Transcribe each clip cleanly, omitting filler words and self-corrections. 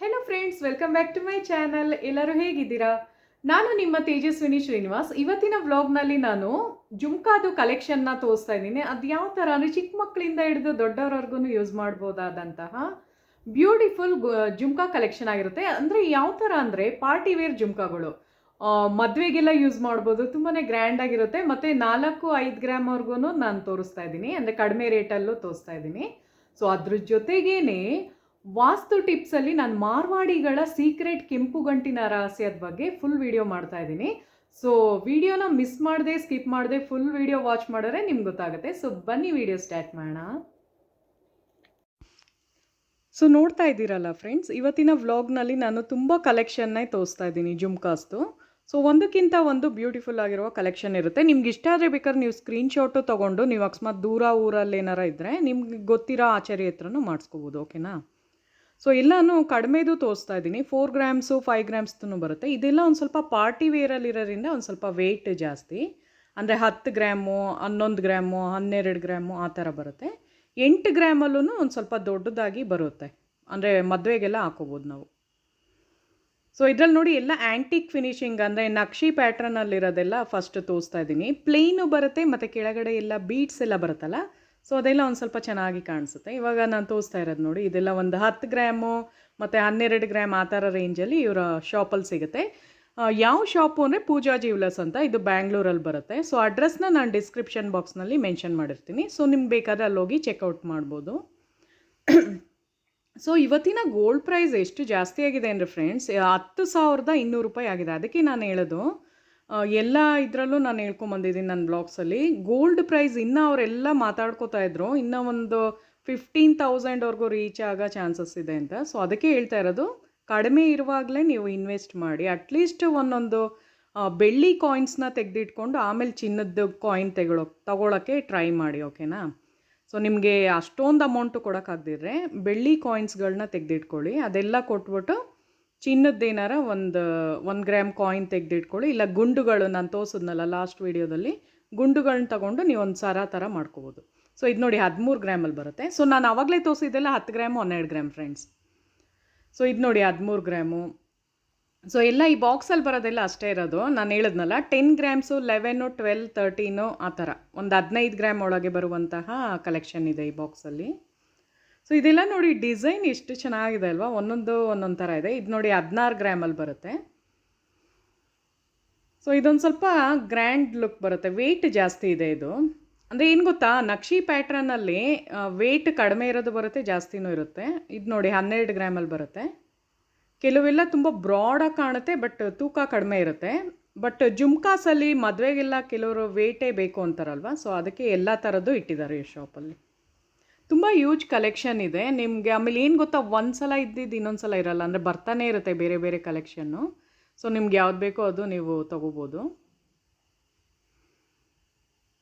Hello friends, welcome back to my channel. ಎಲ್ಲರೂ ಹೇಗಿದ್ದೀರಾ? ನಾನು ನಿಮ್ಮ ತೇಜಸ್ವಿನಿ ಶ್ರೀನಿವಾಸ್. ಇವತ್ತಿನ ವ್ಲಾಗ್ನಲ್ಲಿ ನಾನು ಜುಮ್ಕಾದು ಕಲೆಕ್ಷನ್ನ ತೋರಿಸ್ತಾ ಇದ್ದೀನಿ. ಅದು ಯಾವ ಥರ ಅಂದರೆ ಚಿಕ್ಕ ಮಕ್ಕಳಿಂದ ಹಿಡಿದು ದೊಡ್ಡವರವರೆಗೂ ಯೂಸ್ ಮಾಡ್ಬೋದಾದಂತಹ ಬ್ಯೂಟಿಫುಲ್ ಜುಮ್ಕಾ ಕಲೆಕ್ಷನ್ ಆಗಿರುತ್ತೆ. ಅಂದರೆ ಯಾವ ಥರ ಅಂದರೆ ಪಾರ್ಟಿ ವೇರ್ ಜುಮ್ಕಾಗಳು, ಮದುವೆಗೆಲ್ಲ ಯೂಸ್ ಮಾಡ್ಬೋದು. ತುಂಬಾ ಗ್ರ್ಯಾಂಡ್ ಆಗಿರುತ್ತೆ. ಮತ್ತು 4-5 ಗ್ರಾಮ್ವರೆಗೂ ನಾನು ತೋರಿಸ್ತಾ ಇದ್ದೀನಿ, ಅಂದರೆ ಕಡಿಮೆ ರೇಟಲ್ಲೂ ತೋರಿಸ್ತಾ ಇದ್ದೀನಿ. ಸೊ ಅದ್ರ ಜೊತೆಗೇನೆ ವಾಸ್ತು ಟಿಪ್ಸಲ್ಲಿ ನಾನು ಮಾರ್ವಾಡಿಗಳ ಸೀಕ್ರೆಟ್ ಕೆಂಪು ಗಂಟಿನ ರಹಸ್ಯದ ಬಗ್ಗೆ ಫುಲ್ ವಿಡಿಯೋ ಮಾಡ್ತಾ ಇದ್ದೀನಿ. ಸೊ ವಿಡಿಯೋನ ಮಿಸ್ ಮಾಡದೆ, ಸ್ಕಿಪ್ ಮಾಡದೆ ಫುಲ್ ವಿಡಿಯೋ ವಾಚ್ ಮಾಡಿದ್ರೆ ನಿಮ್ಗೆ ಗೊತ್ತಾಗುತ್ತೆ. ಸೊ ಬನ್ನಿ ವಿಡಿಯೋ ಸ್ಟಾರ್ಟ್ ಮಾಡೋಣ. ಸೊ ನೋಡ್ತಾ ಇದ್ದೀರಲ್ಲ ಫ್ರೆಂಡ್ಸ್, ಇವತ್ತಿನ ವ್ಲಾಗ್ನಲ್ಲಿ ನಾನು ತುಂಬ ಕಲೆಕ್ಷನ್ನೇ ತೋರಿಸ್ತಾ ಇದ್ದೀನಿ ಜುಮ್ಕಾಸ್ತು. ಸೊ ಒಂದಕ್ಕಿಂತ ಒಂದು ಬ್ಯೂಟಿಫುಲ್ ಆಗಿರುವ ಕಲೆಕ್ಷನ್ ಇರುತ್ತೆ. ನಿಮ್ಗೆ ಇಷ್ಟ ಆದರೆ ಬೇಕಾದ್ರೆ ನೀವು ಸ್ಕ್ರೀನ್ಶಾಟು ತೊಗೊಂಡು, ನೀವು ಅಕಸ್ಮಾತ್ ದೂರ ಊರಲ್ಲಿ ಏನಾರ ಇದ್ದರೆ ನಿಮ್ಗೆ ಗೊತ್ತಿರೋ ಆಚಾರ್ಯ ಹತ್ರನೂ ಮಾಡಿಸ್ಕೋಬೋದು. ಓಕೆನಾ? ಸೊ ಎಲ್ಲನೂ ಕಡಿಮೆದು ತೋರಿಸ್ತಾ ಇದ್ದೀನಿ. 4 ಗ್ರಾಮ್ಸು 5 ಗ್ರಾಮ್ಸ್ದು ಬರುತ್ತೆ. ಇದೆಲ್ಲ ಒಂದು ಸ್ವಲ್ಪ ಪಾರ್ಟಿ ವೇರಲ್ಲಿರೋದ್ರಿಂದ ಒಂದು ಸ್ವಲ್ಪ ವೆಯ್ಟ್ ಜಾಸ್ತಿ, ಅಂದರೆ 10 ಗ್ರಾಮು 11 ಗ್ರಾಮು 12 ಗ್ರಾಮು ಆ ಥರ ಬರುತ್ತೆ. 8 ಗ್ರಾಮಲ್ಲೂ ಒಂದು ಸ್ವಲ್ಪ ದೊಡ್ಡದಾಗಿ ಬರುತ್ತೆ, ಅಂದರೆ ಮದುವೆಗೆಲ್ಲ ಹಾಕೋಬೋದು ನಾವು. ಸೊ ಇದರಲ್ಲಿ ನೋಡಿ ಎಲ್ಲ ಆ್ಯಂಟಿಕ್ ಫಿನಿಶಿಂಗ್, ಅಂದರೆ ನಕ್ಷಿ ಪ್ಯಾಟ್ರನಲ್ಲಿರೋದೆಲ್ಲ ಫಸ್ಟ್ ತೋರಿಸ್ತಾ ಇದ್ದೀನಿ. ಪ್ಲೇನು ಬರುತ್ತೆ ಮತ್ತು ಕೆಳಗಡೆ ಎಲ್ಲ ಬೀಡ್ಸ್ ಎಲ್ಲ ಬರುತ್ತಲ್ಲ, ಸೊ ಅದೆಲ್ಲ ಒಂದು ಸ್ವಲ್ಪ ಚೆನ್ನಾಗಿ ಕಾಣಿಸುತ್ತೆ. ಇವಾಗ ನಾನು ತೋರಿಸ್ತಾ ಇರೋದು ನೋಡಿ, ಇದೆಲ್ಲ ಒಂದು 10 ಗ್ರಾಮು ಮತ್ತು 12 ಗ್ರಾಮ್ ಆ ಥರ ರೇಂಜಲ್ಲಿ ಇವರ ಶಾಪಲ್ಲಿ ಸಿಗುತ್ತೆ. ಯಾವ ಶಾಪು ಅಂದರೆ ಪೂಜಾ ಜ್ಯುವೆಲರ್ಸ್ ಅಂತ, ಇದು ಬ್ಯಾಂಗ್ಳೂರಲ್ಲಿ ಬರುತ್ತೆ. ಸೊ ಅಡ್ರೆಸ್ನ ನಾನು ಡಿಸ್ಕ್ರಿಪ್ಷನ್ ಬಾಕ್ಸ್ನಲ್ಲಿ ಮೆನ್ಷನ್ ಮಾಡಿರ್ತೀನಿ. ಸೊ ನಿಮ್ಗೆ ಬೇಕಾದರೆ ಅಲ್ಲೋಗಿ ಚೆಕ್ಔಟ್ ಮಾಡ್ಬೋದು. ಸೊ ಇವತ್ತಿನ ಗೋಲ್ಡ್ ಪ್ರೈಸ್ ಎಷ್ಟು ಜಾಸ್ತಿ ಆಗಿದೆ ಅಂದರೆ ಫ್ರೆಂಡ್ಸ್, 10,200 ರೂಪಾಯಿ ಆಗಿದೆ. ಅದಕ್ಕೆ ನಾನು ಹೇಳೋದು, ಎಲ್ಲ ಇದರಲ್ಲೂ ನಾನು ಹೇಳ್ಕೊಂಬಂದಿದ್ದೀನಿ ನನ್ನ ಬ್ಲಾಗ್ಸಲ್ಲಿ. ಗೋಲ್ಡ್ ಪ್ರೈಸ್ ಇನ್ನೂ ಅವರೆಲ್ಲ ಮಾತಾಡ್ಕೋತಾ ಇದ್ರು, ಇನ್ನೂ ಒಂದು 15,000ವರೆಗೂ ರೀಚ್ ಆಗೋ ಚಾನ್ಸಸ್ ಇದೆ ಅಂತ. ಸೊ ಅದಕ್ಕೆ ಹೇಳ್ತಾ ಇರೋದು, ಕಡಿಮೆ ಇರುವಾಗಲೇ ನೀವು ಇನ್ವೆಸ್ಟ್ ಮಾಡಿ. ಅಟ್ಲೀಸ್ಟ್ ಒಂದೊಂದು ಬೆಳ್ಳಿ ಕಾಯಿನ್ಸ್ನ ತೆಗೆದಿಟ್ಕೊಂಡು ಆಮೇಲೆ ಚಿನ್ನದ ಕಾಯಿನ್ ತಗೊಳ್ಳೋಕ್ಕೆ ಟ್ರೈ ಮಾಡಿ. ಓಕೆನಾ? ಸೊ ನಿಮಗೆ ಅಷ್ಟೊಂದು ಅಮೌಂಟು ಕೊಡೋಕ್ಕಾಗದಿದ್ರೆ ಬೆಳ್ಳಿ ಕಾಯಿನ್ಸ್ಗಳನ್ನ ತೆಗೆದಿಟ್ಕೊಳ್ಳಿ. ಅದೆಲ್ಲ ಕೊಟ್ಬಿಟ್ಟು ಚಿನ್ನದ್ದೇನಾರ ಒಂದು ಗ್ರಾಮ್ ಕಾಯಿನ್ ತೆಗೆದಿಟ್ಕೊಳ್ಳಿ. ಇಲ್ಲ ಗುಂಡುಗಳು ನಾನು ತೋರಿಸಿದ್ನಲ್ಲ ಲಾಸ್ಟ್ ವೀಡಿಯೋದಲ್ಲಿ, ಗುಂಡುಗಳನ್ನ ತಗೊಂಡು ನೀವು ಒಂದು ಸರ ಥರ ಮಾಡ್ಕೋಬೋದು. ಸೊ ಇದು ನೋಡಿ 13 ಗ್ರಾಮಲ್ಲಿ ಬರುತ್ತೆ. ಸೊ ನಾನು ಆವಾಗಲೇ ತೋರಿಸಿದ್ದೆಲ್ಲ 10 ಗ್ರಾಮು 12 ಗ್ರಾಮ್ ಫ್ರೆಂಡ್ಸ್. ಸೊ ಇದು ನೋಡಿ 13 ಗ್ರಾಮು. ಸೊ ಎಲ್ಲ ಈ ಬಾಕ್ಸಲ್ಲಿ ಬರೋದೆಲ್ಲ ಅಷ್ಟೇ ಇರೋದು. ನಾನು ಹೇಳಿದ್ನಲ್ಲ 10 ಗ್ರಾಮ್ಸು 11, 12, 13 ಆ ಥರ ಒಂದು 15 ಗ್ರಾಮ್ ಒಳಗೆ ಬರುವಂತಹ ಕಲೆಕ್ಷನ್ ಇದೆ ಈ ಬಾಕ್ಸಲ್ಲಿ. ಸೊ ಇದೆಲ್ಲ ನೋಡಿ ಡಿಸೈನ್ ಎಷ್ಟು ಚೆನ್ನಾಗಿದೆ ಅಲ್ವಾ, ಒಂದೊಂದು ಥರ ಇದೆ. ಇದು ನೋಡಿ 16 ಗ್ರಾಮಲ್ಲಿ ಬರುತ್ತೆ. ಸೊ ಇದೊಂದು ಸ್ವಲ್ಪ ಗ್ರ್ಯಾಂಡ್ ಲುಕ್ ಬರುತ್ತೆ, ವೆಯ್ಟ್ ಜಾಸ್ತಿ ಇದೆ ಇದು. ಅಂದರೆ ಏನು ಗೊತ್ತಾ, ನಕ್ಷಿ ಪ್ಯಾಟ್ರನಲ್ಲಿ ವೆಯ್ಟ್ ಕಡಿಮೆ ಇರೋದು ಬರುತ್ತೆ, ಜಾಸ್ತಿನೂ ಇರುತ್ತೆ. ಇದು ನೋಡಿ 12 ಗ್ರಾಮಲ್ಲಿ ಬರುತ್ತೆ. ಕೆಲವೆಲ್ಲ ತುಂಬ ಬ್ರಾಡಾಗಿ ಕಾಣುತ್ತೆ, ಬಟ್ ತೂಕ ಕಡಿಮೆ ಇರುತ್ತೆ. ಬಟ್ ಜುಮ್ಕಾಸಲ್ಲಿ ಮದುವೆಗೆಲ್ಲ ಕೆಲವರು ವೆಯ್ಟೇ ಬೇಕು ಅಂತಾರಲ್ವ, ಸೊ ಅದಕ್ಕೆ ಎಲ್ಲ ಥರದ್ದು ಇಟ್ಟಿದ್ದಾರೆ ಈ ಶಾಪಲ್ಲಿ. ತುಂಬ ಯೂಜ್ ಕಲೆಕ್ಷನ್ ಇದೆ ನಿಮಗೆ. ಆಮೇಲೆ ಏನು ಗೊತ್ತಾ, ಒಂದು ಸಲ ಇದ್ದಿದ್ದು ಇನ್ನೊಂದು ಸಲ ಇರಲ್ಲ, ಅಂದರೆ ಬರ್ತಾನೆ ಇರುತ್ತೆ ಬೇರೆ ಬೇರೆ ಕಲೆಕ್ಷನ್ನು. ಸೊ ನಿಮ್ಗೆ ಯಾವ್ದು ಬೇಕೋ ಅದು ನೀವು ತೊಗೋಬೋದು.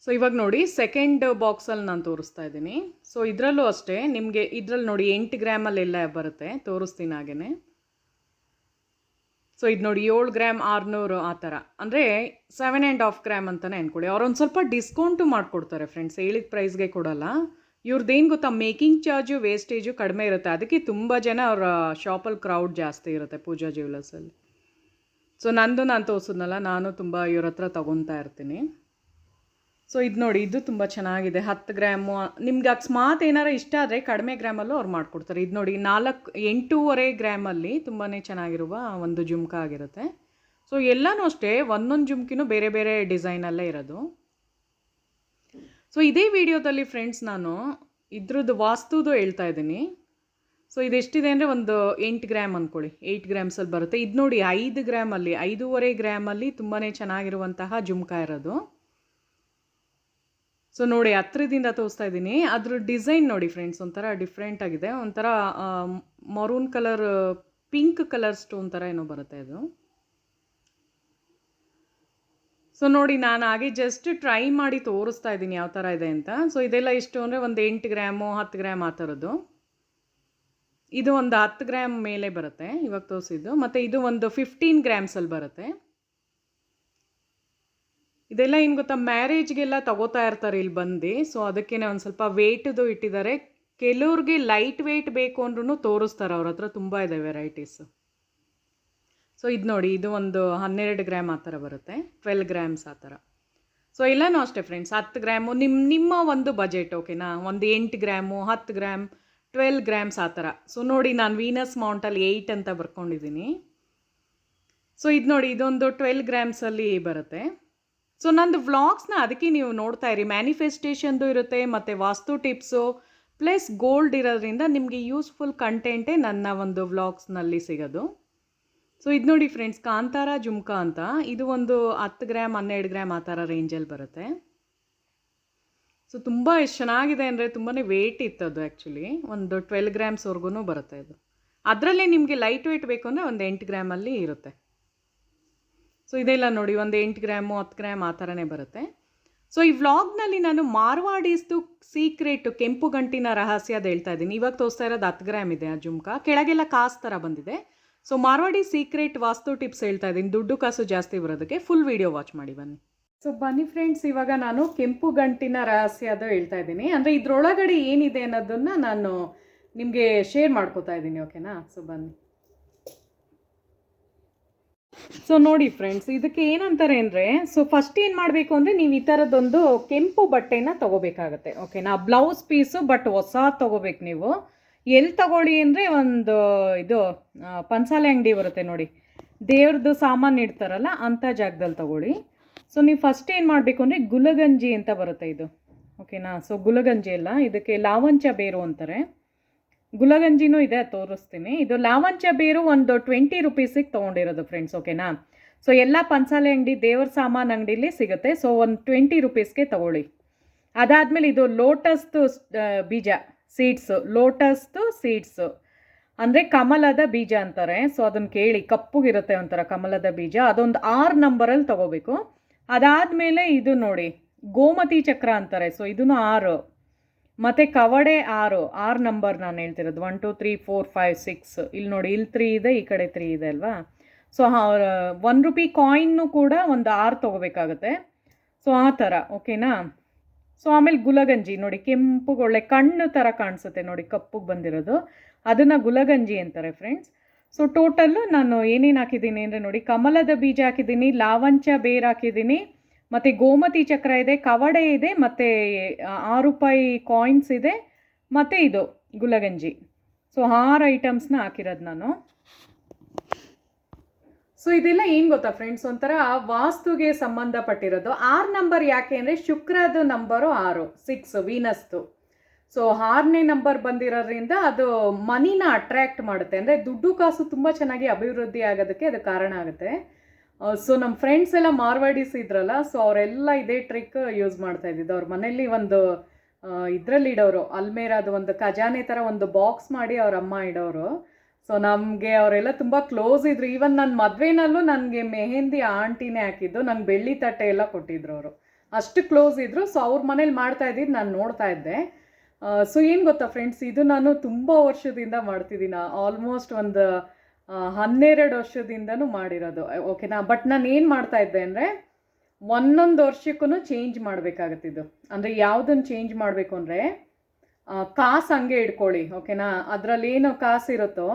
ಸೊ ಇವಾಗ ನೋಡಿ ಸೆಕೆಂಡ್ ಬಾಕ್ಸಲ್ಲಿ ನಾನು ತೋರಿಸ್ತಾ ಇದ್ದೀನಿ. ಸೊ ಇದರಲ್ಲೂ ಅಷ್ಟೇ ನಿಮಗೆ, ಇದರಲ್ಲಿ ನೋಡಿ 8 ಗ್ರಾಮಲ್ಲೆಲ್ಲ ಬರುತ್ತೆ, ತೋರಿಸ್ತೀನಿ ಹಾಗೇ. ಸೊ ಇದು ನೋಡಿ 7 ಗ್ರಾಮ್ 600 ಆ ಥರ, ಅಂದರೆ 7.5 ಗ್ರಾಮ್ ಅಂತಲೇ ಅಂದ್ಕೊಳ್ಳಿ. ಅವ್ರೊಂದು ಸ್ವಲ್ಪ ಡಿಸ್ಕೌಂಟು ಮಾಡಿಕೊಡ್ತಾರೆ ಫ್ರೆಂಡ್ಸ್, ಹೇಳಿದ ಪ್ರೈಸ್ಗೆ ಕೊಡೋಲ್ಲ. ಇವ್ರದ್ದೇನು ಗೊತ್ತಾ, ಮೇಕಿಂಗ್ ಚಾರ್ಜು ವೇಸ್ಟೇಜು ಕಡಿಮೆ ಇರುತ್ತೆ. ಅದಕ್ಕೆ ತುಂಬ ಜನ ಅವರ ಶಾಪಲ್ಲಿ ಕ್ರೌಡ್ ಜಾಸ್ತಿ ಇರುತ್ತೆ ಪೂಜಾ ಜ್ಯುವೆಲರ್ಸಲ್ಲಿ. ಸೊ ನಾನು ತೋರಿಸಿದ್ನಲ್ಲ, ನಾನು ತುಂಬ ಇವ್ರ ಹತ್ರ ತೊಗೊತಾ ಇರ್ತೀನಿ. ಸೊ ಇದು ನೋಡಿ, ಇದು ತುಂಬ ಚೆನ್ನಾಗಿದೆ. 10 ಗ್ರಾಮು ನಿಮ್ಗೆ ಅಕಸ್ಮಾತ್ ಏನಾರ ಇಷ್ಟ ಆದರೆ ಕಡಿಮೆ ಗ್ರಾಮಲ್ಲೂ ಅವ್ರು ಮಾಡಿಕೊಡ್ತಾರೆ. ಇದು ನೋಡಿ 8.25 ಗ್ರಾಮಲ್ಲಿ ತುಂಬಾ ಚೆನ್ನಾಗಿರುವ ಒಂದು ಜುಮ್ಕಾ ಆಗಿರುತ್ತೆ. ಸೊ ಎಲ್ಲನೂ ಅಷ್ಟೇ, ಒಂದೊಂದು ಜುಮ್ಕಿನೂ ಬೇರೆ ಬೇರೆ ಡಿಸೈನಲ್ಲೇ ಇರೋದು. ಸೊ ಇದೇ ವಿಡಿಯೋದಲ್ಲಿ ಫ್ರೆಂಡ್ಸ್ ನಾನು ಇದ್ರದ್ದು ವಾಸ್ತುದು ಹೇಳ್ತಾ ಇದ್ದೀನಿ. ಸೊ ಇದೆಷ್ಟಿದೆ ಅಂದರೆ ಒಂದು 8 ಗ್ರಾಮ್ ಅಂದ್ಕೊಳ್ಳಿ, 8 ಗ್ರಾಮ್ಸಲ್ಲಿ ಬರುತ್ತೆ. ಇದು ನೋಡಿ 5 ಗ್ರಾಮಲ್ಲಿ 5.25 ಗ್ರಾಮಲ್ಲಿ ತುಂಬಾ ಚೆನ್ನಾಗಿರುವಂತಹ ಜುಮ್ಕಾ ಇರೋದು. ಸೊ ನೋಡಿ ಹತ್ರದಿಂದ ತೋರಿಸ್ತಾ ಇದ್ದೀನಿ. ಅದ್ರ ಡಿಸೈನ್ ನೋಡಿ ಫ್ರೆಂಡ್ಸ್, ಒಂಥರ ಡಿಫ್ರೆಂಟ್ ಆಗಿದೆ. ಒಂಥರ maroon colour, pink colour stone ಥರ ಏನೋ ಬರುತ್ತೆ ಅದು. ಸೊ ನೋಡಿ ನಾನು ಹಾಗೆ ಜಸ್ಟ್ ಟ್ರೈ ಮಾಡಿ ತೋರಿಸ್ತಾ ಇದ್ದೀನಿ ಯಾವ ಥರ ಇದೆ ಅಂತ. ಸೊ ಇದೆಲ್ಲ ಎಷ್ಟು ಅಂದರೆ ಒಂದು 8 ಗ್ರಾಮು 10 ಗ್ರಾಮ್ ಆ ಥರದ್ದು. ಇದು ಒಂದು 10 ಗ್ರಾಮ್ ಮೇಲೆ ಬರುತ್ತೆ ಇವಾಗ ತೋರಿಸಿದ್ದು. ಮತ್ತು ಇದು ಒಂದು 15 ಗ್ರಾಮ್ಸಲ್ಲಿ ಬರುತ್ತೆ. ಇದೆಲ್ಲ ಏನು ಗೊತ್ತಾ, ಮ್ಯಾರೇಜ್ಗೆಲ್ಲ ತಗೋತಾ ಇರ್ತಾರೆ ಇಲ್ಲಿ ಬಂದು. ಸೊ ಅದಕ್ಕೇ ಒಂದು ಸ್ವಲ್ಪ ವೆಯ್ಟದು ಇಟ್ಟಿದ್ದಾರೆ. ಕೆಲವ್ರಿಗೆ ಲೈಟ್ ವೆಯ್ಟ್ ಬೇಕು ಅಂದ್ರೂ ತೋರಿಸ್ತಾರೆ, ಅವ್ರ ಹತ್ರ ತುಂಬ ಇದೆ ವೆರೈಟೀಸು. ಸೊ ಇದು ನೋಡಿ, ಇದು ಒಂದು 12 ಗ್ರಾಮ್ ಆ ಥರ ಬರುತ್ತೆ, 12 ಗ್ರಾಮ್ಸ್ ಆ ಥರ. ಸೊ ಎಲ್ಲನೂ ಅಷ್ಟೇ ಫ್ರೆಂಡ್ಸ್, 10 ಗ್ರಾಮು ನಿಮ್ಮ ಒಂದು ಬಜೆಟ್, ಓಕೆನಾ. ಒಂದು 8 ಗ್ರಾಮು, 10 ಗ್ರಾಮ್, 12 ಗ್ರಾಮ್ಸ್ ಆ ಥರ. ಸೊ ನೋಡಿ, ನಾನು ವೀನಸ್ ಮೌಂಟಲ್ಲಿ 8 ಅಂತ ಬರ್ಕೊಂಡಿದ್ದೀನಿ. ಸೊ ಇದು ನೋಡಿ, ಇದೊಂದು 12 ಗ್ರಾಮ್ಸಲ್ಲಿ ಬರುತ್ತೆ. ಸೊ ನಂದು ವ್ಲಾಗ್ಸ್ನ ಅದಕ್ಕೆ ನೀವು ನೋಡ್ತಾ ಇರಿ. ಮ್ಯಾನಿಫೆಸ್ಟೇಷನ್ದು ಇರುತ್ತೆ, ಮತ್ತು ವಾಸ್ತು ಟಿಪ್ಸು ಪ್ಲಸ್ ಗೋಲ್ಡ್ ಇರೋದ್ರಿಂದ ನಿಮಗೆ ಯೂಸ್ಫುಲ್ ಕಂಟೆಂಟೇ ನನ್ನ ಒಂದು ವ್ಲಾಗ್ಸ್ನಲ್ಲಿ ಸಿಗೋದು. ಸೊ ಇದು ನೋಡಿ ಫ್ರೆಂಡ್ಸ್, ಕಾಂತಾರ ಜುಮ್ಕಾ ಅಂತ. ಇದು ಒಂದು 10 ಗ್ರಾಮ್ 12 ಗ್ರಾಮ್ ಆ ಥರ ರೇಂಜಲ್ಲಿ ಬರುತ್ತೆ. ಸೊ ತುಂಬ ಎಷ್ಟು ಚೆನ್ನಾಗಿದೆ ಅಂದರೆ, ತುಂಬಾ ವೆಯ್ಟ್ ಇತ್ತು ಅದು. ಆ್ಯಕ್ಚುಲಿ ಒಂದು 12 ಗ್ರಾಮ್ಸ್ವರೆಗೂ ಬರುತ್ತೆ ಇದು. ಅದರಲ್ಲೇ ನಿಮಗೆ ಲೈಟ್ ವೆಯ್ಟ್ ಬೇಕು ಅಂದರೆ ಒಂದು 8 ಗ್ರಾಮಲ್ಲಿ ಇರುತ್ತೆ. ಸೊ ಇದೆಲ್ಲ ನೋಡಿ, ಒಂದು 8 ಗ್ರಾಮು 10 ಗ್ರಾಮ್ ಆ ಥರನೇ ಬರುತ್ತೆ. ಸೊ ಈ ವ್ಲಾಗ್ನಲ್ಲಿ ನಾನು ಮಾರ್ವಾಡೀಸ್ದು ಸೀಕ್ರೆಟು, ಕೆಂಪು ಗಂಟಿನ ರಹಸ್ಯ ಅದು ಹೇಳ್ತಾ ಇದ್ದೀನಿ. ಇವಾಗ ತೋರಿಸ್ತಾ ಇರೋದು 10 ಗ್ರಾಮ್ ಇದೆ ಆ ಜುಮ್ಕಾ, ಕೆಳಗೆಲ್ಲ ಕಾಸು ಥರ ಬಂದಿದೆ. ಸೊ ಮಾರ್ವಾಡಿ ಸೀಕ್ರೆಟ್ ವಾಸ್ತು ಟಿಪ್ಸ್ ಹೇಳ್ತಾ ಇದ್ದೀನಿ, ದುಡ್ಡು ಕಾಸು ಜಾಸ್ತಿ ಬರೋದಕ್ಕೆ. ಫುಲ್ ವಿಡಿಯೋ ವಾಚ್ ಮಾಡಿ ಬನ್ನಿ. ಸೊ ಬನ್ನಿ ಫ್ರೆಂಡ್ಸ್, ಇವಾಗ ನಾನು ಕೆಂಪು ಗಂಟಿನ ರಹಸ್ಯ ಅದು ಹೇಳ್ತಾ ಇದ್ದೀನಿ. ಅಂದರೆ ಇದ್ರೊಳಗಡೆ ಏನಿದೆ ಅನ್ನೋದನ್ನು ನಾನು ನಿಮಗೆ ಶೇರ್ ಮಾಡ್ಕೋತಾ ಇದ್ದೀನಿ, ಓಕೆನಾ. ಸೊ ಬನ್ನಿ. ಸೊ ನೋಡಿ ಫ್ರೆಂಡ್ಸ್, ಇದಕ್ಕೆ ಏನಂತಾರೆ ಅಂದರೆ, ಸೊ ಫಸ್ಟ್ ಏನು ಮಾಡಬೇಕು ಅಂದರೆ, ನೀವು ಈ ಥರದ್ದೊಂದು ಕೆಂಪು ಬಟ್ಟೆನ ತೊಗೋಬೇಕಾಗತ್ತೆ, ಓಕೆನಾ. ಬ್ಲೌಸ್ ಪೀಸು, ಬಟ್ ಹೊಸ ತೊಗೋಬೇಕು ನೀವು. ಎಲ್ಲಿ ತಗೊಳ್ಳಿ ಅಂದರೆ, ಒಂದು ಇದು ಪಂಚಾಲೆ ಅಂಗಡಿ ಬರುತ್ತೆ ನೋಡಿ, ದೇವ್ರದ್ದು ಸಾಮಾನು ಇಡ್ತಾರಲ್ಲ ಅಂಥ ಜಾಗದಲ್ಲಿ ತಗೊಳ್ಳಿ. ಸೊ ನೀವು ಫಸ್ಟ್ ಏನು ಮಾಡಬೇಕು ಅಂದರೆ, ಗುಲಗಂಜಿ ಅಂತ ಬರುತ್ತೆ ಇದು, ಓಕೆನಾ. ಸೊ ಗುಲಗಂಜಿ ಎಲ್ಲ, ಇದಕ್ಕೆ ಲಾವಂಚ ಬೇರು ಅಂತಾರೆ. ಗುಲಗಂಜಿನೂ ಇದೆ, ತೋರಿಸ್ತೀನಿ. ಇದು ಲಾವಂಚ ಬೇರು ಒಂದು 20 ರುಪೀಸಿಗೆ ತೊಗೊಂಡಿರೋದು ಫ್ರೆಂಡ್ಸ್, ಓಕೆನಾ. ಸೊ ಎಲ್ಲ ಪಂಚಾಲೆ ಅಂಗಡಿ, ದೇವ್ರ ಸಾಮಾನು ಅಂಗಡಿಲಿ ಸಿಗುತ್ತೆ. ಸೊ ಒಂದು 20 ರುಪೀಸ್ಗೆ ತೊಗೊಳ್ಳಿ. ಅದಾದಮೇಲೆ ಇದು ಲೋಟಸ್ದು ಬೀಜ, ಸೀಡ್ಸು, ಲೋಟಸ್ದು ಸೀಡ್ಸು ಅಂದರೆ ಕಮಲದ ಬೀಜ ಅಂತಾರೆ. ಸೊ ಅದನ್ನು ಕೇಳಿ, ಕಪ್ಪುಗಿರುತ್ತೆ ಒಂಥರ ಕಮಲದ ಬೀಜ. ಅದೊಂದು 6 ನಂಬರಲ್ಲಿ ತೊಗೋಬೇಕು. ಅದಾದಮೇಲೆ ಇದು ನೋಡಿ, ಗೋಮತಿ ಚಕ್ರ ಅಂತಾರೆ. ಸೊ ಇದನ್ನು 6, ಮತ್ತು ಕವಡೆ 6 ನಂಬರ್ ನಾನು ಹೇಳ್ತಿರೋದು. 1 2 3 4 5 6. ಇಲ್ಲಿ ನೋಡಿ, ಇಲ್ಲಿ 3 ಇದೆ, ಈ ಕಡೆ 3 ಇದೆ ಅಲ್ವಾ. ಸೊ 1 ರೂಪಿ ಕಾಯಿನ್ನು ಕೂಡ ಒಂದು 6 ತೊಗೋಬೇಕಾಗತ್ತೆ. ಸೊ ಆ ಥರ, ಓಕೆನಾ. ಸೊ ಆಮೇಲೆ ಗುಲಗಂಜಿ ನೋಡಿ, ಕೆಂಪುಗೆ ಒಳ್ಳೆ ಕಣ್ಣು ಥರ ಕಾಣಿಸುತ್ತೆ ನೋಡಿ, ಕಪ್ಪುಗೆ ಬಂದಿರೋದು, ಅದನ್ನು ಗುಲಗಂಜಿ ಅಂತಾರೆ ಫ್ರೆಂಡ್ಸ್. ಸೊ ಟೋಟಲ್ಲು ನಾನು ಏನೇನು ಹಾಕಿದ್ದೀನಿ ಅಂದರೆ ನೋಡಿ, ಕಮಲದ ಬೀಜ ಹಾಕಿದ್ದೀನಿ, ಲಾವಂಚ ಬೇರು ಹಾಕಿದ್ದೀನಿ, ಮತ್ತು ಗೋಮತಿ ಚಕ್ರ ಇದೆ, ಕವಡೆ ಇದೆ, ಮತ್ತು 6 ರೂಪಾಯಿ ಕಾಯಿನ್ಸ್ ಇದೆ, ಮತ್ತು ಇದು ಗುಲಗಂಜಿ. ಸೊ 6 ಐಟಮ್ಸ್ನ ಹಾಕಿರೋದು ನಾನು. ಸೊ ಇದೆಲ್ಲ ಏನು ಗೊತ್ತಾ ಫ್ರೆಂಡ್ಸ್, ಒಂಥರ ವಾಸ್ತುಗೆ ಸಂಬಂಧಪಟ್ಟಿರೋದು. 6 ನಂಬರ್ ಯಾಕೆ ಅಂದರೆ, ಶುಕ್ರದ ನಂಬರು 6 ವೀನಸ್ದು. ಸೊ 6ನೇ ನಂಬರ್ ಬಂದಿರೋದ್ರಿಂದ ಅದು ಮನಿನ ಅಟ್ರ್ಯಾಕ್ಟ್ ಮಾಡುತ್ತೆ, ಅಂದರೆ ದುಡ್ಡು ಕಾಸು ತುಂಬ ಚೆನ್ನಾಗಿ ಅಭಿವೃದ್ಧಿ ಆಗೋದಕ್ಕೆ ಅದು ಕಾರಣ ಆಗುತ್ತೆ. ಸೊ ನಮ್ಮ ಫ್ರೆಂಡ್ಸ್ ಎಲ್ಲ ಮಾರ್ವಾಡೀಸ್ ಇದ್ರಲ್ಲ, ಸೊ ಅವರೆಲ್ಲ ಇದೇ ಟ್ರಿಕ್ ಯೂಸ್ ಮಾಡ್ತಾ ಇದ್ದಿದ್ದು. ಅವ್ರ ಮನೇಲಿ ಒಂದು ಇದರಲ್ಲಿ ಇಡೋರು, ಅಲ್ಮೇರಾದು ಒಂದು ಖಜಾನೆ ಥರ ಒಂದು ಬಾಕ್ಸ್ ಮಾಡಿ ಅವ್ರ ಅಮ್ಮ ಇಡೋರು. ಸೊ ನಮಗೆ ಅವರೆಲ್ಲ ತುಂಬ ಕ್ಲೋಸ್ ಇದ್ರು. ಈವನ್ ನನ್ನ ಮದುವೆನಲ್ಲೂ ನನಗೆ ಮೆಹಂದಿ ಆಂಟಿನೇ ಹಾಕಿದ್ದು, ನಂಗೆ ಬೆಳ್ಳಿ ತಟ್ಟೆ ಎಲ್ಲ ಕೊಟ್ಟಿದ್ರು ಅವರು, ಅಷ್ಟು ಕ್ಲೋಸ್ ಇದ್ದರು. ಸೊ ಅವ್ರ ಮನೇಲಿ ಮಾಡ್ತಾ ಇದ್ದಿದ್ದು ನಾನು ನೋಡ್ತಾ ಇದ್ದೆ. ಸೊ ಏನು ಗೊತ್ತಾ ಫ್ರೆಂಡ್ಸ್, ಇದು ನಾನು ತುಂಬ ವರ್ಷದಿಂದ ಮಾಡ್ತಿದ್ದೀನಿ, ಆಲ್ಮೋಸ್ಟ್ ಒಂದು 12 ವರ್ಷದಿಂದನೂ ಮಾಡಿರೋದು, ಓಕೆನಾ. ಬಟ್ ನಾನು ಏನು ಮಾಡ್ತಾ ಇದ್ದೆ ಅಂದರೆ, ಒಂದೊಂದು ವರ್ಷಕ್ಕೂ ಚೇಂಜ್ ಮಾಡಬೇಕಾಗತ್ತಿದ್ದು. ಅಂದರೆ ಯಾವುದನ್ನು ಚೇಂಜ್ ಮಾಡಬೇಕು ಅಂದರೆ, ಕಾಸು ಹಂಗೆ ಇಟ್ಕೊಳ್ಳಿ, ಓಕೆನಾ. ಅದರಲ್ಲಿ ಏನು ಕಾಸು ಇರುತ್ತೋ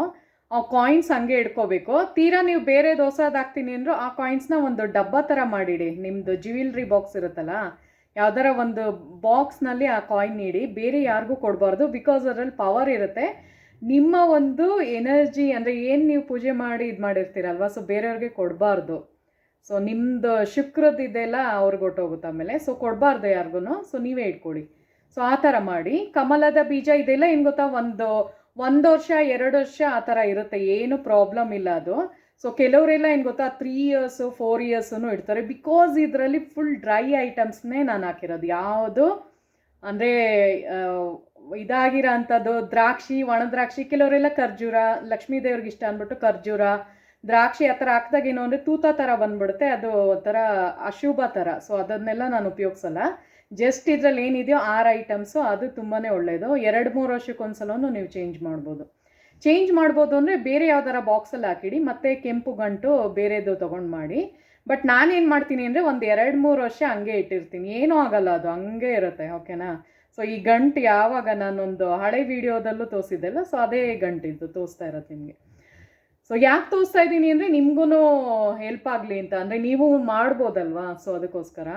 ಆ ಕಾಯಿನ್ಸ್ ಹಂಗೆ ಇಟ್ಕೋಬೇಕು. ತೀರಾ ನೀವು ಬೇರೆ ಹೊಸದು ಹಾಕ್ತೀನಿ ಅಂದರೂ ಆ ಕಾಯಿನ್ಸ್ನ ಒಂದು ಡಬ್ಬ ಥರ ಮಾಡಿಡಿ. ನಿಮ್ಮದು ಜ್ಯುವೆಲ್ರಿ ಬಾಕ್ಸ್ ಇರುತ್ತಲ್ಲ, ಯಾವ್ದಾರ ಒಂದು ಬಾಕ್ಸ್ನಲ್ಲಿ ಆ ಕಾಯಿನ್ ಇಡಿ, ಬೇರೆ ಯಾರಿಗೂ ಕೊಡಬಾರ್ದು. ಬಿಕಾಸ್ ಅದರಲ್ಲಿ ಪವರ್ ಇರುತ್ತೆ. ನಿಮ್ಮ ಒಂದು ಎನರ್ಜಿ ಅಂದರೆ ಏನು ನೀವು ಪೂಜೆ ಮಾಡಿ ಇದು ಮಾಡಿರ್ತೀರಲ್ವ, ಸೊ ಬೇರೆಯವ್ರಿಗೆ ಕೊಡಬಾರ್ದು. ಸೊ ನಿಮ್ಮದು ಶುಕ್ರದಿದೆಲ್ಲ ಅವ್ರಿಗೆ ಹೊಟ್ಟೋಗುತ್ತೆ ಆಮೇಲೆ. ಸೊ ಕೊಡಬಾರ್ದು ಯಾರಿಗೂ. ಸೊ ನೀವೇ ಇಟ್ಕೊಳ್ಳಿ. ಸೊ ಆ ಥರ ಮಾಡಿ. ಕಮಲದ ಬೀಜ ಇದೆಲ್ಲ ಏನು ಗೊತ್ತಾ, ಒಂದು ವರ್ಷ 2 ವರ್ಷ ಆ ಥರ ಇರುತ್ತೆ, ಏನು ಪ್ರಾಬ್ಲಮ್ ಇಲ್ಲ ಅದು. ಸೊ ಕೆಲವರೆಲ್ಲ ಏನು ಗೊತ್ತಾ, 3 ಇಯರ್ಸ್ 4 ಇಯರ್ಸೂ ಇಡ್ತಾರೆ. ಬಿಕಾಸ್ ಇದರಲ್ಲಿ ಫುಲ್ ಡ್ರೈ ಐಟಮ್ಸ್ನೇ ನಾನು ಹಾಕಿರೋದು. ಯಾವುದು ಅಂದರೆ ಇದಾಗಿರೋ ಅಂಥದ್ದು ದ್ರಾಕ್ಷಿ, ಒಣ ದ್ರಾಕ್ಷಿ, ಕೆಲವರೆಲ್ಲ ಖರ್ಜೂರ, ಲಕ್ಷ್ಮೀ ದೇವ್ರಿಗೆ ಇಷ್ಟ ಅಂದ್ಬಿಟ್ಟು ಖರ್ಜೂರ, ದ್ರಾಕ್ಷಿ ಆ ಥರ ಹಾಕ್ದಾಗ ಏನು ಅಂದರೆ ತೂತ ಥರ ಬಂದ್ಬಿಡುತ್ತೆ, ಅದು ಒಂಥರ ಅಶುಭ ಥರ. ಸೊ ಅದನ್ನೆಲ್ಲ ನಾನು ಉಪಯೋಗಿಸಲ್ಲ. ಜಸ್ಟ್ ಇದರಲ್ಲಿ ಏನಿದೆಯೋ 6 ಐಟಮ್ಸು, ಅದು ತುಂಬಾ ಒಳ್ಳೆಯದು. 2-3 ವರ್ಷಕ್ಕೊಂದ್ಸಲೂ ನೀವು ಚೇಂಜ್ ಮಾಡ್ಬೋದು ಅಂದರೆ ಬೇರೆ ಯಾವ್ದಾರ ಬಾಕ್ಸಲ್ಲಿ ಹಾಕಿಡಿ, ಮತ್ತು ಕೆಂಪು ಗಂಟು ಬೇರೆದು ತೊಗೊಂಡು ಮಾಡಿ. ಬಟ್ ನಾನೇನು ಮಾಡ್ತೀನಿ ಅಂದರೆ ಒಂದು 2-3 ವರ್ಷ ಹಂಗೆ ಇಟ್ಟಿರ್ತೀನಿ, ಏನೂ ಆಗಲ್ಲ, ಅದು ಹಂಗೆ ಇರುತ್ತೆ. ಓಕೆನಾ. ಸೊ ಈ ಗಂಟು ಯಾವಾಗ ನಾನೊಂದು ಹಳೆ ವಿಡಿಯೋದಲ್ಲೂ ತೋರಿಸಿದ್ದೆಲ್ಲ, ಸೊ ಅದೇ ಗಂಟಿದ್ದು ತೋರಿಸ್ತಾ ಇರೋದು ನಿಮಗೆ. ಸೊ ಯಾಕೆ ತೋರಿಸ್ತಾ ಇದ್ದೀನಿ ಅಂದರೆ ನಿಮಗೂ ಹೆಲ್ಪ್ ಆಗಲಿ ಅಂತ, ಅಂದರೆ ನೀವು ಮಾಡ್ಬೋದಲ್ವಾ, ಸೊ ಅದಕ್ಕೋಸ್ಕರ.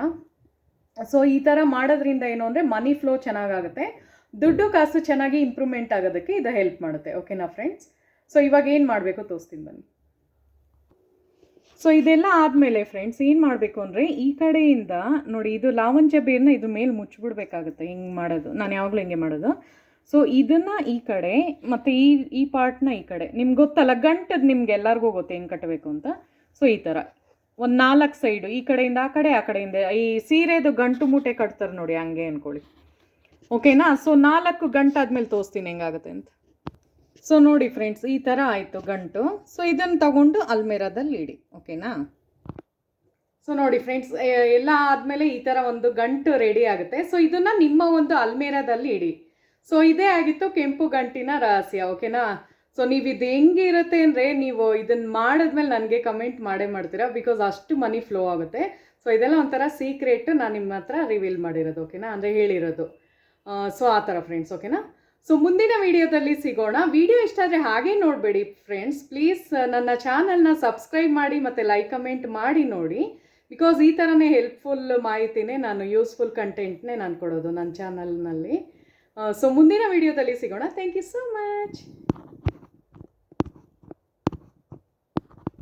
ಸೊ ಈ ಥರ ಮಾಡೋದ್ರಿಂದ ಏನು ಅಂದರೆ ಮನಿ ಫ್ಲೋ ಚೆನ್ನಾಗಾಗುತ್ತೆ, ದುಡ್ಡು ಕಾಸು ಚೆನ್ನಾಗಿ ಇಂಪ್ರೂವ್ಮೆಂಟ್ ಆಗೋದಕ್ಕೆ ಇದು ಹೆಲ್ಪ್ ಮಾಡುತ್ತೆ. ಓಕೆನಾ ಫ್ರೆಂಡ್ಸ್. ಸೊ ಇವಾಗ ಏನು ಮಾಡಬೇಕು ತೋರಿಸ್ತೀನಿ ಬನ್ನಿ. ಸೊ ಇದೆಲ್ಲ ಆದಮೇಲೆ ಫ್ರೆಂಡ್ಸ್ ಏನು ಮಾಡಬೇಕು ಅಂದರೆ ಈ ಕಡೆಯಿಂದ ನೋಡಿ, ಇದು ಲಾವಂಚ ಬೇರನ್ನ ಇದ್ರ ಮೇಲೆ ಮುಚ್ಚಿಬಿಡ್ಬೇಕಾಗುತ್ತೆ. ಹಿಂಗೆ ಮಾಡೋದು, ನಾನು ಯಾವಾಗಲೂ ಹಿಂಗೆ ಮಾಡೋದು. ಸೊ ಇದನ್ನು ಈ ಕಡೆ ಮತ್ತು ಈ ಪಾರ್ಟ್ನ ಈ ಕಡೆ, ನಿಮ್ಗೆ ಗೊತ್ತಲ್ಲ ಗಂಟದು, ನಿಮ್ಗೆ ಎಲ್ಲರಿಗೂ ಗೊತ್ತು ಹೆಂಗೆ ಕಟ್ಟಬೇಕು ಅಂತ. ಸೊ ಈ ಥರ ಒಂದು 4 ಸೈಡು, ಈ ಕಡೆಯಿಂದ ಆ ಕಡೆ, ಆ ಕಡೆಯಿಂದ ಈ ಸೀರೆದು ಗಂಟು ಮೂಟೆ ಕಟ್ತಾರೆ ನೋಡಿ, ಹಂಗೆ ಅಂದ್ಕೊಳ್ಳಿ. ಓಕೆನಾ. ಸೊ 4 ಗಂಟು ಆದಮೇಲೆ ತೋರಿಸ್ತೀನಿ ಹೆಂಗಾಗುತ್ತೆ ಅಂತ. ಸೊ ನೋಡಿ ಫ್ರೆಂಡ್ಸ್, ಈ ಥರ ಆಯಿತು ಗಂಟು. ಸೊ ಇದನ್ನು ತಗೊಂಡು ಅಲ್ಮೇರಾದಲ್ಲಿ ಇಡಿ. ಓಕೆನಾ. ಸೊ ನೋಡಿ ಫ್ರೆಂಡ್ಸ್, ಎಲ್ಲ ಆದಮೇಲೆ ಈ ಥರ ಒಂದು ಗಂಟು ರೆಡಿ ಆಗುತ್ತೆ. ಸೊ ಇದನ್ನು ನಿಮ್ಮ ಒಂದು ಅಲ್ಮೇರಾದಲ್ಲಿ ಇಡಿ. ಸೊ ಇದೇ ಆಗಿತ್ತು ಕೆಂಪು ಗಂಟಿನ ರಹಸ್ಯ. ಓಕೆನಾ. ಸೊ ನೀವು ಇದು ಹೆಂಗಿರುತ್ತೆ ಅಂದರೆ, ನೀವು ಇದನ್ನು ಮಾಡಿದ್ಮೇಲೆ ನನಗೆ ಕಮೆಂಟ್ ಮಾಡ್ತೀರಾ, ಬಿಕಾಸ್ ಅಷ್ಟು ಮನಿ ಫ್ಲೋ ಆಗುತ್ತೆ. ಸೊ ಇದೆಲ್ಲ ಒಂಥರ ಸೀಕ್ರೆಟ್, ನಾನು ನಿಮ್ಮ ಹತ್ರ ರಿವೀಲ್ ಮಾಡಿರೋದು. ಓಕೆನಾ, ಅಂದರೆ ಹೇಳಿರೋದು. ಸೊ ಆ ಥರ ಫ್ರೆಂಡ್ಸ್. ಓಕೆನಾ. ಸೊ ಮುಂದಿನ ವಿಡಿಯೋದಲ್ಲಿ ಸಿಗೋಣ. ವಿಡಿಯೋ ಇಷ್ಟ ಆದರೆ ಹಾಗೆ ನೋಡಬೇಡಿ ಫ್ರೆಂಡ್ಸ್, ಪ್ಲೀಸ್ ನನ್ನ ಚಾನಲ್ನ ಸಬ್ಸ್ಕ್ರೈಬ್ ಮಾಡಿ ಮತ್ತು ಲೈಕ್ ಕಮೆಂಟ್ ಮಾಡಿ ನೋಡಿ, ಬಿಕಾಸ್ ಈ ಥರನೇ ಹೆಲ್ಪ್ಫುಲ್ ಮಾಹಿತಿನೇ ನಾನು, ಯೂಸ್ಫುಲ್ ಕಂಟೆಂಟ್ನೇ ನಾನು ಕೊಡೋದು ನನ್ನ ಚಾನಲ್ನಲ್ಲಿ. ಸೊ ಮುಂದಿನ ವಿಡಿಯೋದಲ್ಲಿ ಸಿಗೋಣ. Thank you so much.